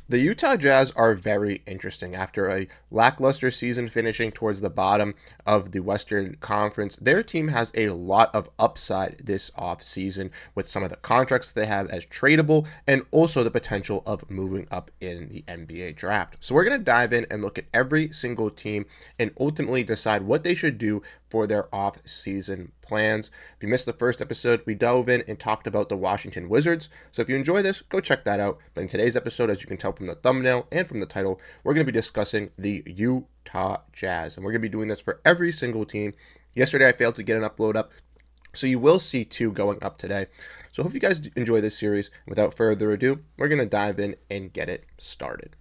The Utah Jazz are very interesting. After a lackluster season finishing towards the bottom of the Western Conference, their team has a lot of upside this offseason with some of the contracts that they have as tradable and also the potential of moving up in the NBA draft. So we're going to dive in and look at every single team and ultimately decide what they should do for their off-season plans. If you missed the first episode, we dove in and talked about the Washington Wizards. So if you enjoy this, go check that out. But in today's episode, as you can tell from the thumbnail and from the title, we're going to be discussing the Utah Jazz. And we're going to be doing this for every single team. Yesterday, I failed to get an upload up, so you will see two going up today. So I hope you guys enjoy this series. Without further ado, we're going to dive in and get it started.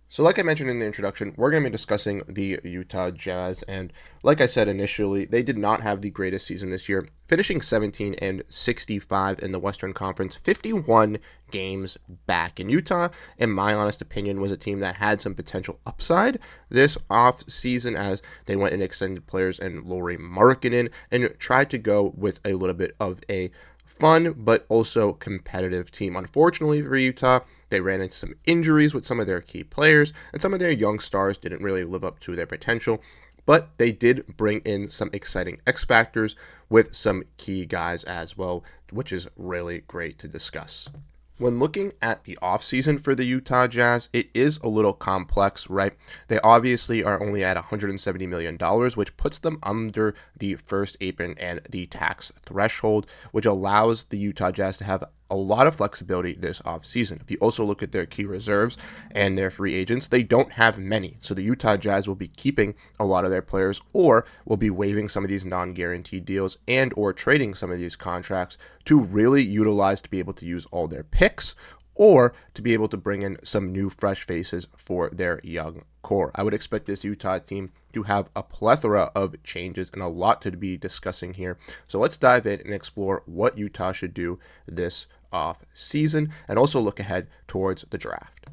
So like I mentioned in the introduction, we're going to be discussing the Utah Jazz, and like I said initially, they did not have the greatest season this year, finishing 17-65 in the Western Conference, 51 games back. And Utah, in my honest opinion, was a team that had some potential upside this off season as they went and extended players and Lauri Markkanen and tried to go with a little bit of a fun but also competitive team. Unfortunately for Utah, they ran into some injuries with some of their key players, and some of their young stars didn't really live up to their potential. But they did bring in some exciting X factors with some key guys as well, which is really great to discuss. When looking at the offseason for the Utah Jazz, it is a little complex, right? They obviously are only at $170 million, which puts them under the first apron and the tax threshold, which allows the Utah Jazz to have a lot of flexibility this offseason. If you also look at their key reserves and their free agents, they don't have many. So the Utah Jazz will be keeping a lot of their players or will be waiving some of these non-guaranteed deals and or trading some of these contracts to really utilize to be able to use all their picks or to be able to bring in some new fresh faces for their young core. I would expect this Utah team to have a plethora of changes and a lot to be discussing here. So let's dive in and explore what Utah should do this off season and also look ahead towards the draft.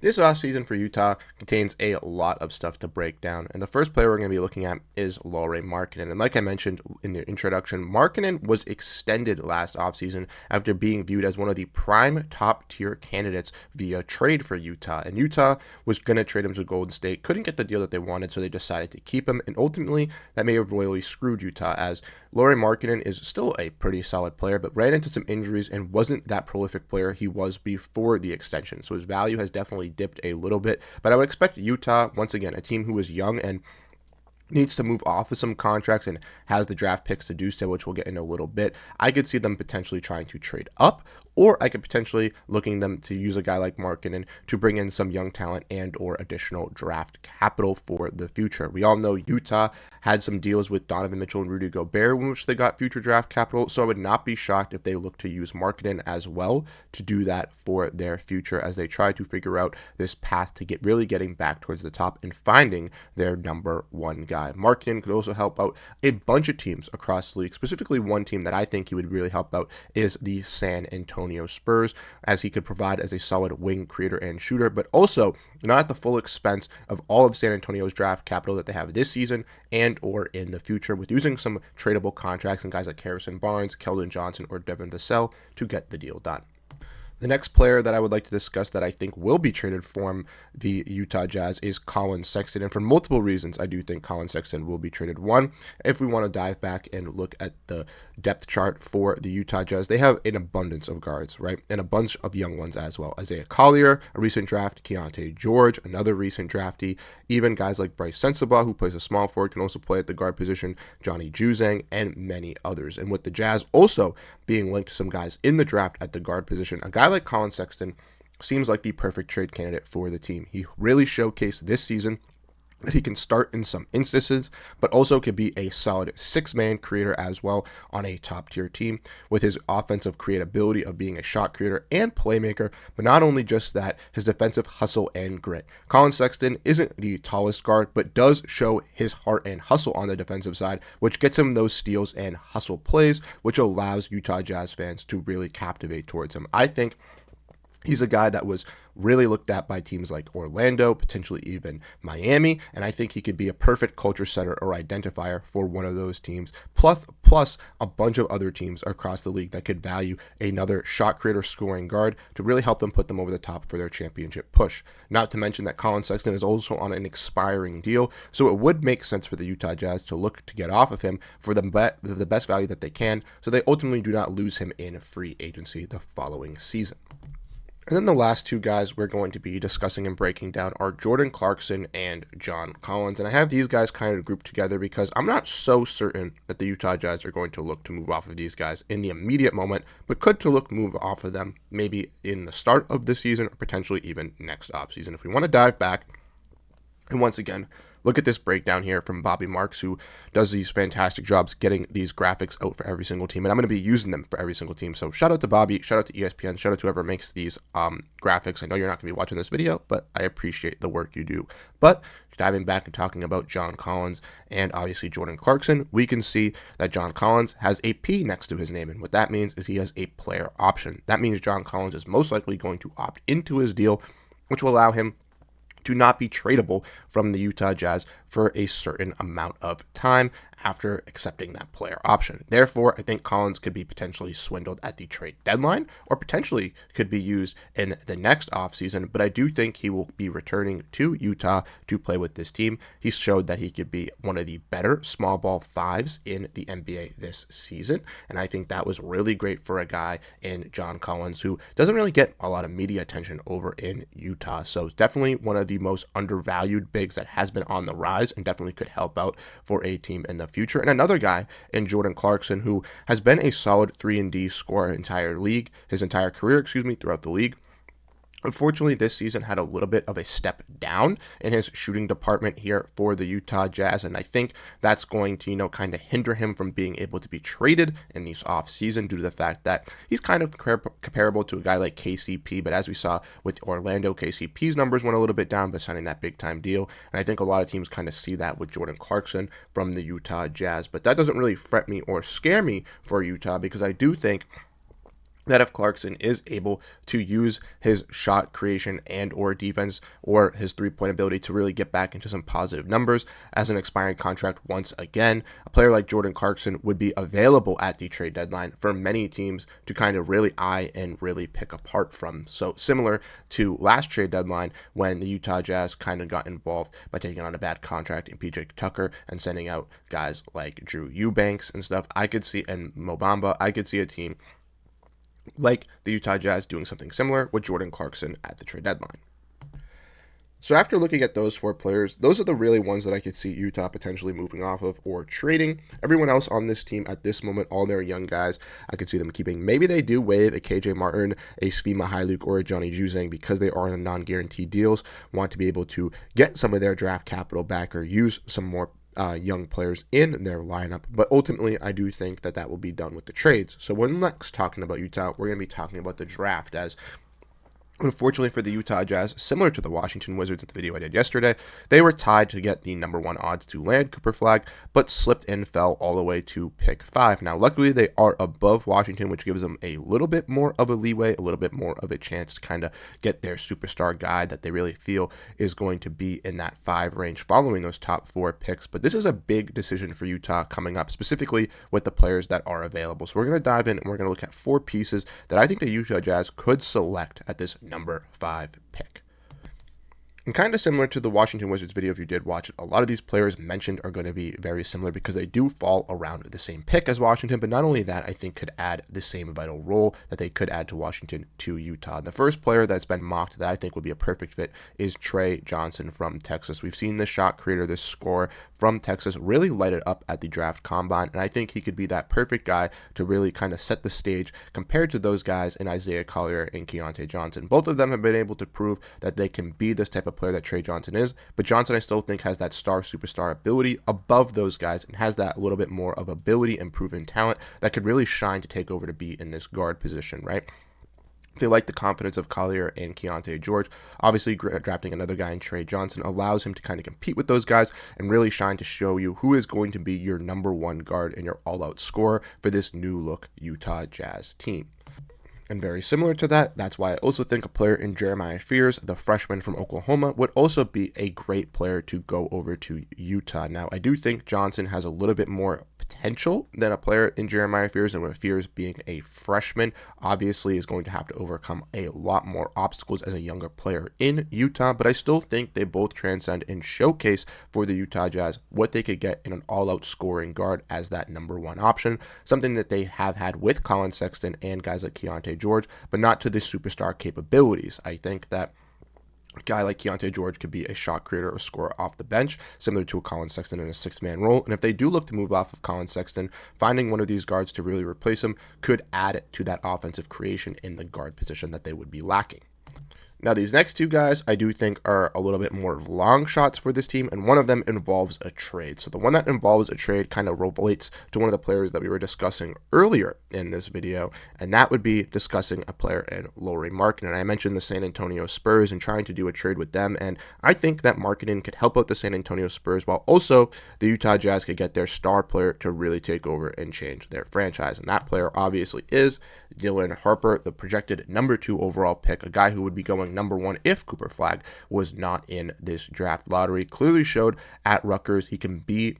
This offseason for Utah contains a lot of stuff to break down, and the first player we're going to be looking at is Lauri Markkanen. And like I mentioned in the introduction, Markkanen was extended last offseason after being viewed as one of the prime top-tier candidates via trade for Utah. And Utah was going to trade him to Golden State, couldn't get the deal that they wanted, so they decided to keep him, and ultimately that may have royally screwed Utah as Lauri Markkanen is still a pretty solid player, but ran into some injuries and wasn't that prolific player he was before the extension. So his value has definitely dipped a little bit, but I would expect Utah, once again, a team who is young and needs to move off of some contracts and has the draft picks to do so, which we'll get in a little bit. I could see them potentially trying to trade up, or I could potentially looking them to use a guy like Markkanen to bring in some young talent and or additional draft capital for the future. We all know Utah had some deals with Donovan Mitchell and Rudy Gobert in which they got future draft capital, so I would not be shocked if they look to use Markkanen as well to do that for their future as they try to figure out this path to really getting back towards the top and finding their number one guy. Markkanen could also help out a bunch of teams across the league. Specifically, one team that I think he would really help out is the San Antonio Spurs, as he could provide as a solid wing creator and shooter, but also not at the full expense of all of San Antonio's draft capital that they have this season and or in the future, with using some tradable contracts and guys like Harrison Barnes, Keldon Johnson, or Devin Vassell to get the deal done. The next player that I would like to discuss that I think will be traded from the Utah Jazz is Collin Sexton. And for multiple reasons, I do think Collin Sexton will be traded. One, if we want to dive back and look at the depth chart for the Utah Jazz, they have an abundance of guards, right? And a bunch of young ones as well. Isaiah Collier, a recent draft, Keontae George, another recent draftee, even guys like Bryce Sensabaugh, who plays a small forward, can also play at the guard position, Johnny Juzang, and many others. And with the Jazz also being linked to some guys in the draft at the guard position, a guy like Collin Sexton seems like the perfect trade candidate for the team. He really showcased this season that he can start in some instances, but also could be a solid six-man creator as well on a top-tier team with his offensive creatability of being a shot creator and playmaker, but not only just that, his defensive hustle and grit. Collin Sexton isn't the tallest guard, but does show his heart and hustle on the defensive side, which gets him those steals and hustle plays, which allows Utah Jazz fans to really captivate towards him. I think He's a guy that was really looked at by teams like Orlando, potentially even Miami, and I think he could be a perfect culture setter or identifier for one of those teams. Plus a bunch of other teams across the league that could value another shot creator scoring guard to really help them put them over the top for their championship push. Not to mention that Colin Sexton is also on an expiring deal, so it would make sense for the Utah Jazz to look to get off of him for the best value that they can, so they ultimately do not lose him in free agency the following season. And then the last two guys we're going to be discussing and breaking down are Jordan Clarkson and John Collins. And I have these guys kind of grouped together because I'm not so certain that the Utah Jazz are going to look to move off of these guys in the immediate moment, but could to look move off of them maybe in the start of the season or potentially even next offseason. If we want to dive back, and once again, look at this breakdown here from Bobby Marks, who does these fantastic jobs getting these graphics out for every single team. And I'm going to be using them for every single team. So shout out to Bobby, shout out to ESPN, shout out to whoever makes these graphics. I know you're not going to be watching this video, but I appreciate the work you do. But diving back and talking about John Collins and obviously Jordan Clarkson, we can see that John Collins has a P next to his name. And what that means is he has a player option. That means John Collins is most likely going to opt into his deal, which will allow him to not be tradable from the Utah Jazz for a certain amount of time after accepting that player option. Therefore, I think Collins could be potentially swindled at the trade deadline or potentially could be used in the next offseason, but I do think he will be returning to Utah to play with this team. He showed that he could be one of the better small ball fives in the NBA this season, and I think that was really great for a guy in John Collins who doesn't really get a lot of media attention over in Utah. So definitely one of the most undervalued bigs that has been on the rise and definitely could help out for a team in the future. And another guy in Jordan Clarkson, who has been a solid 3-and-D scorer his entire career, throughout the league. Unfortunately, this season had a little bit of a step down in his shooting department here for the Utah Jazz, and I think that's going to, kind of hinder him from being able to be traded in this offseason due to the fact that he's kind of comparable to a guy like KCP, but as we saw with Orlando, KCP's numbers went a little bit down by signing that big-time deal, and I think a lot of teams kind of see that with Jordan Clarkson from the Utah Jazz, but that doesn't really fret me or scare me for Utah because I do think that if Clarkson is able to use his shot creation and or defense or his three-point ability to really get back into some positive numbers as an expiring contract once again, a player like Jordan Clarkson would be available at the trade deadline for many teams to kind of really eye and really pick apart from. So similar to last trade deadline when the Utah Jazz kind of got involved by taking on a bad contract in PJ Tucker and sending out guys like Drew Eubanks and stuff, and Mo Bamba, I could see a team like the Utah Jazz doing something similar with Jordan Clarkson at the trade deadline. So after looking at those four players, those are the really ones that I could see Utah potentially moving off of or trading. Everyone else on this team at this moment, all their young guys, I could see them keeping. Maybe they do waive a KJ Martin, a Svi Mykhailiuk, or a Johnny Juzang because they are in non-guaranteed deals, want to be able to get some of their draft capital back or use some more young players in their lineup, but ultimately I do think that will be done with the trades. So when next talking about Utah, we're going to be talking about the draft, as unfortunately for the Utah Jazz, similar to the Washington Wizards in the video I did yesterday, they were tied to get the number 1 odds to land Cooper Flagg, but slipped and fell all the way to pick 5. Now, luckily, they are above Washington, which gives them a little bit more of a leeway, a little bit more of a chance to kind of get their superstar guy that they really feel is going to be in that 5 range following those top 4 picks. But this is a big decision for Utah coming up, specifically with the players that are available. So we're going to dive in and we're going to look at 4 pieces that I think the Utah Jazz could select at this number 5 pick. And kind of similar to the Washington Wizards video, if you did watch it, a lot of these players mentioned are going to be very similar because they do fall around the same pick as Washington, but not only that, I think could add the same vital role that they could add to Washington to Utah. The first player that's been mocked that I think would be a perfect fit is Trey Johnson from Texas. We've seen this shot creator, this scorer from Texas really light it up at the draft combine, and I think he could be that perfect guy to really kind of set the stage compared to those guys in Isaiah Collier and Keontae Johnson. Both of them have been able to prove that they can be this type of player that Trey Johnson is, but Johnson I still think has that superstar ability above those guys and has that little bit more of ability and proven talent that could really shine to take over to be in this guard position, right? They like the confidence of Collier and Keontae George. Obviously, drafting another guy in Trey Johnson allows him to kind of compete with those guys and really shine to show you who is going to be your number 1 guard and your all-out scorer for this new look Utah Jazz team. And very similar to that, that's why I also think a player in Jeremiah Fears, the freshman from Oklahoma, would also be a great player to go over to Utah. Now, I do think Johnson has a little bit more potential than a player in Jeremiah Fears, and with Fears being a freshman, obviously is going to have to overcome a lot more obstacles as a younger player in Utah, but I still think they both transcend and showcase for the Utah Jazz what they could get in an all-out scoring guard as that number one option, something that they have had with Colin Sexton and guys like Keontae George, but not to the superstar capabilities. I think that a guy like Keontae George could be a shot creator or scorer off the bench, similar to a Colin Sexton in a six-man role. And if they do look to move off of Colin Sexton, finding one of these guards to really replace him could add to that offensive creation in the guard position that they would be lacking. Now, these next two guys I do think are a little bit more long shots for this team, and one of them involves a trade. So the one that involves a trade kind of relates to one of the players that we were discussing earlier in this video, and that would be discussing a player in Lauri Markkanen. And I mentioned the San Antonio Spurs and trying to do a trade with them, and I think that Markkanen could help out the San Antonio Spurs, while also the Utah Jazz could get their star player to really take over and change their franchise. And that player obviously is Dylan Harper, the projected number 2 overall pick, a guy who would be going number 1 if Cooper Flagg was not in this draft lottery. Clearly showed at Rutgers he can be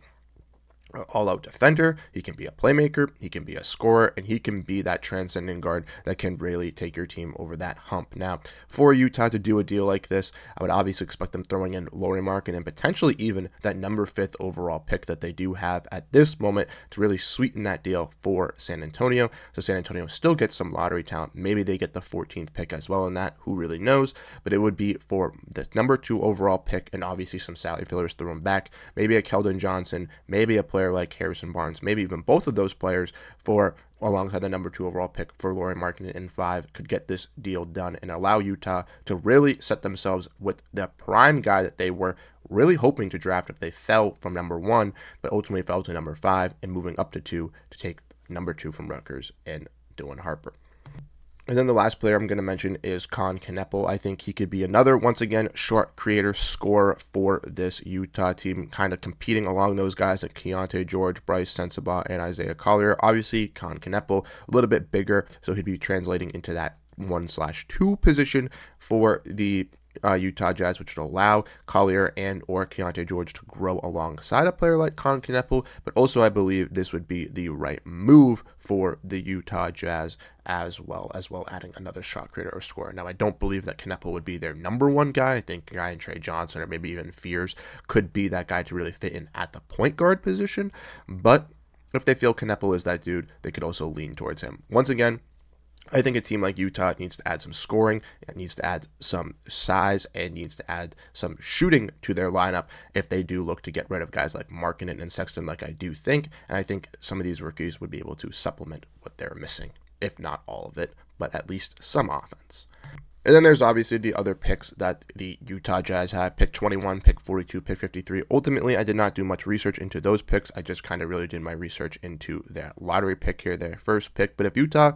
all-out defender, he can be a playmaker, he can be a scorer, and he can be that transcendent guard that can really take your team over that hump. Now, for Utah to do a deal like this, I would obviously expect them throwing in Lauri Markkanen and potentially even that number 5 overall pick that they do have at this moment to really sweeten that deal for San Antonio. So San Antonio still gets some lottery talent. Maybe they get the 14th pick as well in that, who really knows, but it would be for the number 2 overall pick and obviously some salary fillers thrown back, maybe a Keldon Johnson, maybe a player like Harrison Barnes, maybe even both of those players for alongside the number 2 overall pick for Lauri Markkanen in 5 could get this deal done and allow Utah to really set themselves with the prime guy that they were really hoping to draft if they fell from number 1, but ultimately fell to number 5 and moving up to 2 to take number 2 from Rutgers and Dylan Harper. And then the last player I'm going to mention is Con Kneppel. I think he could be another, once again, short creator scorer for this Utah team, kind of competing along those guys like Keontae George, Bryce Sensabaugh, and Isaiah Collier. Obviously, Con Kneppel, a little bit bigger, so he'd be translating into that 1/2 position for the Utah Jazz, which would allow Collier and or Keontae George to grow alongside a player like Con Kneppel, but also I believe this would be the right move for the Utah Jazz as well adding another shot creator or scorer. Now, I don't believe that Kneppel would be their number 1 guy. I think a guy in Trey Johnson or maybe even Fears could be that guy to really fit in at the point guard position, but if they feel Kneppel is that dude, they could also lean towards him. Once again, I think a team like Utah needs to add some scoring, it needs to add some size, and needs to add some shooting to their lineup if they do look to get rid of guys like Markkanen and Sexton like I do think, and I think some of these rookies would be able to supplement what they're missing, if not all of it, but at least some offense. And then there's obviously the other picks that the Utah Jazz have, pick 21, pick 42, pick 53. Ultimately, I did not do much research into those picks. I just kind of really did my research into that lottery pick here, their first pick. But if Utah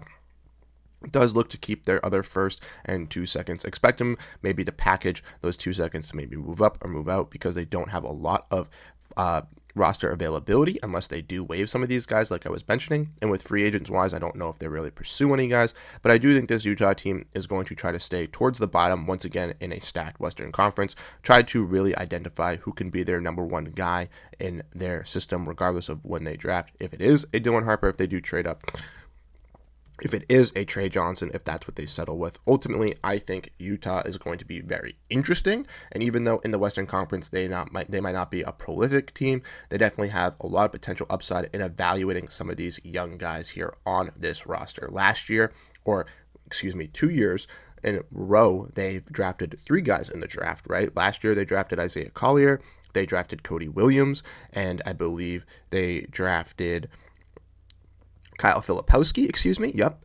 does look to keep their other first and 2 seconds, expect them maybe to package those 2 seconds to maybe move up or move out because they don't have a lot of roster availability unless they do waive some of these guys like I was mentioning. And with free agents wise, I don't know if they really pursue any guys, but I do think this Utah team is going to try to stay towards the bottom once again in a stacked Western Conference, try to really identify who can be their number 1 guy in their system regardless of when they draft. If it is a Dylan Harper, if they do trade up, if it is a Trey Johnson, if that's what they settle with. Ultimately, I think Utah is going to be very interesting. And even though in the Western Conference they might not be a prolific team, they definitely have a lot of potential upside in evaluating some of these young guys here on this roster. 2 years in a row, they've drafted 3 guys in the draft, right? Last year they drafted Isaiah Collier, they drafted Cody Williams, and I believe they drafted Kyle Filipowski,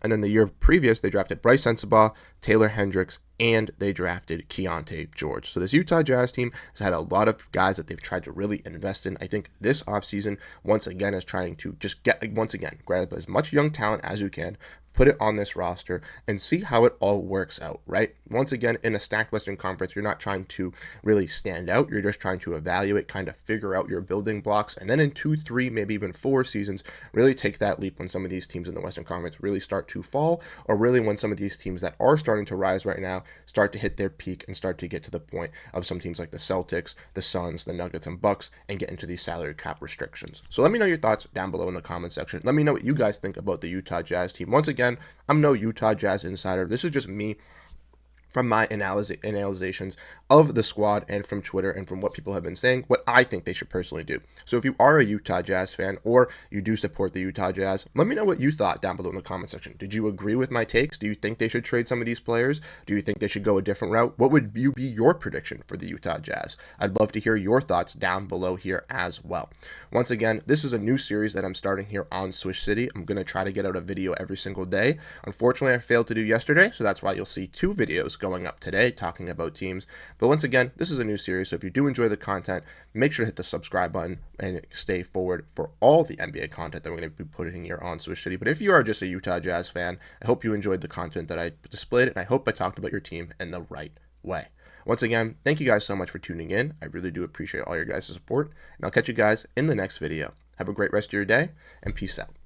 And then the year previous, they drafted Bryce Sensabaugh, Taylor Hendricks, and they drafted Keontae George. So this Utah Jazz team has had a lot of guys that they've tried to really invest in. I think this offseason, once again, is trying to just grab as much young talent as you can, put it on this roster, and see how it all works out, right? Once again, in a stacked Western Conference, you're not trying to really stand out. You're just trying to evaluate, kind of figure out your building blocks, and then in 2, 3, maybe even 4 seasons, really take that leap when some of these teams in the Western Conference really start to fall, or really when some of these teams that are starting to rise right now start to hit their peak and start to get to the point of some teams like the Celtics, the Suns, the Nuggets, and Bucks, and get into these salary cap restrictions. So let me know your thoughts down below in the comment section. Let me know what you guys think about the Utah Jazz team. Once again, I'm no Utah Jazz insider. This is just me from my analyzations of the squad and from Twitter and from what people have been saying, what I think they should personally do. So if you are a Utah Jazz fan or you do support the Utah Jazz, let me know what you thought down below in the comment section. Did you agree with my takes? Do you think they should trade some of these players? Do you think they should go a different route? What would be your prediction for the Utah Jazz? I'd love to hear your thoughts down below here as well. Once again, this is a new series that I'm starting here on Swish City. I'm going to try to get out a video every single day. Unfortunately, I failed to do yesterday, so that's why you'll see 2 videos going up today talking about teams. But once again, this is a new series, so if you do enjoy the content, make sure to hit the subscribe button and stay forward for all the NBA content that we're going to be putting here on Swish City. But if you are just a Utah Jazz fan, I hope you enjoyed the content that I displayed, and I hope I talked about your team in the right way. Once again, thank you guys so much for tuning in. I really do appreciate all your guys' support, and I'll catch you guys in the next video. Have a great rest of your day, and peace out.